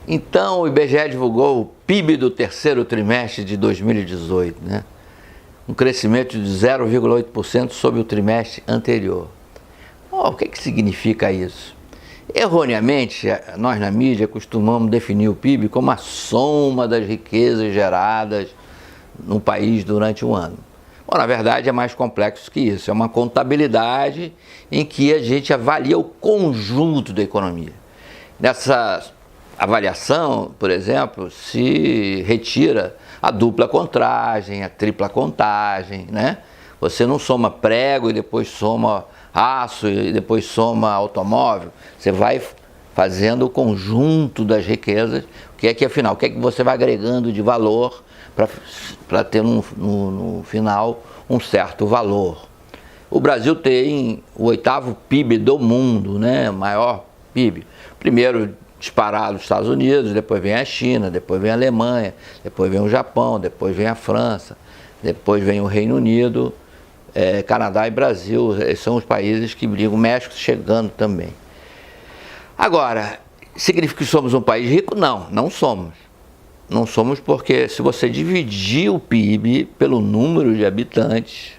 Então, o IBGE divulgou o PIB do terceiro trimestre de 2018, né? Um crescimento de 0,8% sobre o trimestre anterior. O que significa isso? Erroneamente, nós na mídia costumamos definir o PIB como a soma das riquezas geradas no país durante um ano. Bom, na verdade é mais complexo que isso, é uma contabilidade em que a gente avalia o conjunto da economia. Nessa avaliação, por exemplo, se retira a dupla contagem, a tripla contagem, né? Você não soma prego e depois soma aço e depois soma automóvel. Você vai fazendo o conjunto das riquezas, afinal, o que é que você vai agregando de valor para ter no final um certo valor. O Brasil tem o 8º PIB do mundo, né? Maior PIB. Primeiro disparado os Estados Unidos, depois vem a China, depois vem a Alemanha, depois vem o Japão, depois vem a França, depois vem o Reino Unido, Canadá e Brasil. Esses são os países que brigam, o México chegando também. Agora, significa que somos um país rico? Não, não somos. Não somos porque se você dividir o PIB pelo número de habitantes,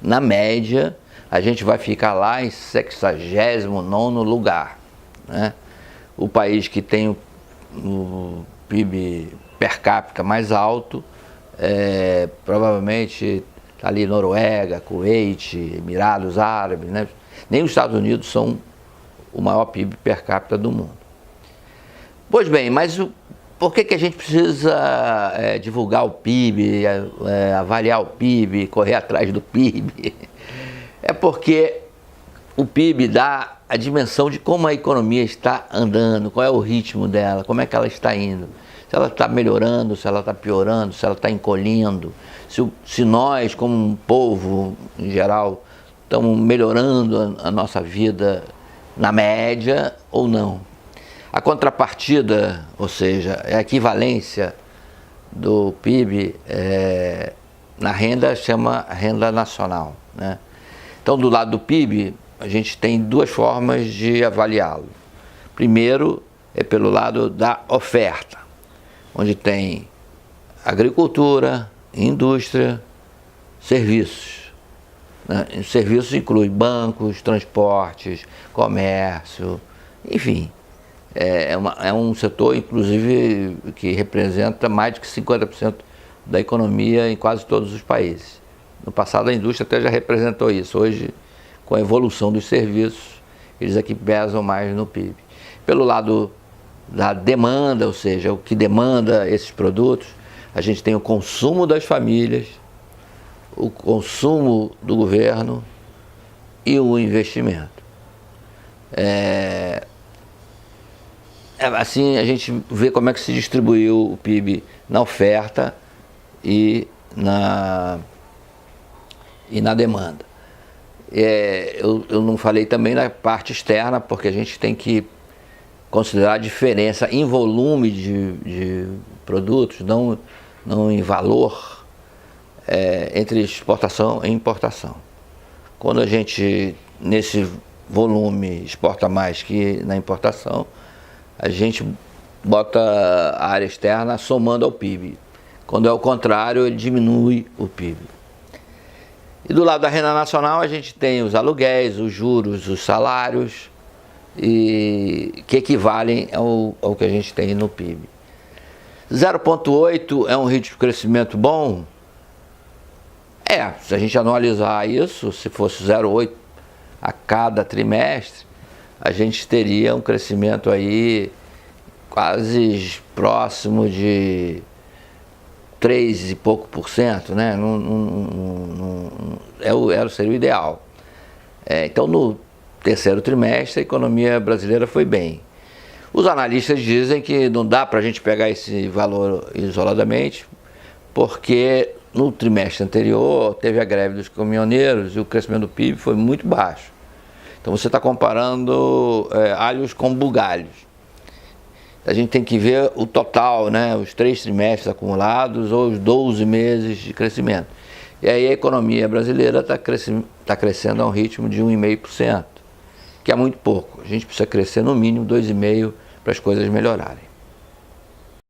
na média, a gente vai ficar lá em 69º lugar, né? O país que tem o PIB per capita mais alto, provavelmente está ali Noruega, Kuwait, Emirados Árabes, né? Nem os Estados Unidos são o maior PIB per capita do mundo. Pois bem, mas por que a gente precisa divulgar o PIB, avaliar o PIB, correr atrás do PIB? É porque o PIB dá a dimensão de como a economia está andando, qual é o ritmo dela, como é que ela está indo. Se ela está melhorando, se ela está piorando, se ela está encolhendo, se nós, como um povo em geral, estamos melhorando a nossa vida na média ou não. A contrapartida, ou seja, a equivalência do PIB na renda chama renda nacional, né? Então, do lado do PIB, a gente tem duas formas de avaliá-lo. Primeiro é pelo lado da oferta, onde tem agricultura, indústria, serviços, né? Serviços inclui bancos, transportes, comércio, enfim. É um setor, inclusive, que representa mais de 50% da economia em quase todos os países. No passado a indústria até já representou isso. Hoje, com a evolução dos serviços, eles aqui pesam mais no PIB. Pelo lado da demanda, ou seja, o que demanda esses produtos, a gente tem o consumo das famílias, o consumo do governo e o investimento. Assim a gente vê como é que se distribuiu o PIB na oferta e na demanda. Eu não falei também na parte externa, porque a gente tem que considerar a diferença em volume de produtos, não em valor, entre exportação e importação. Quando a gente, nesse volume, exporta mais que na importação, a gente bota a área externa somando ao PIB. Quando é o contrário, ele diminui o PIB. E do lado da renda nacional a gente tem os aluguéis, os juros, os salários, que equivalem ao que a gente tem no PIB. 0,8 é um ritmo de crescimento bom? Se a gente analisar isso, se fosse 0,8 a cada trimestre, a gente teria um crescimento aí quase próximo de 3 e pouco por cento, né? Seria o ideal. Então, no terceiro trimestre, a economia brasileira foi bem. Os analistas dizem que não dá para a gente pegar esse valor isoladamente, porque no trimestre anterior teve a greve dos caminhoneiros e o crescimento do PIB foi muito baixo. Então, você está comparando alhos com bugalhos. A gente tem que ver o total, né, os 3 trimestres acumulados ou os 12 meses de crescimento. E aí a economia brasileira está crescendo a um ritmo de 1,5%, que é muito pouco. A gente precisa crescer no mínimo 2,5% para as coisas melhorarem.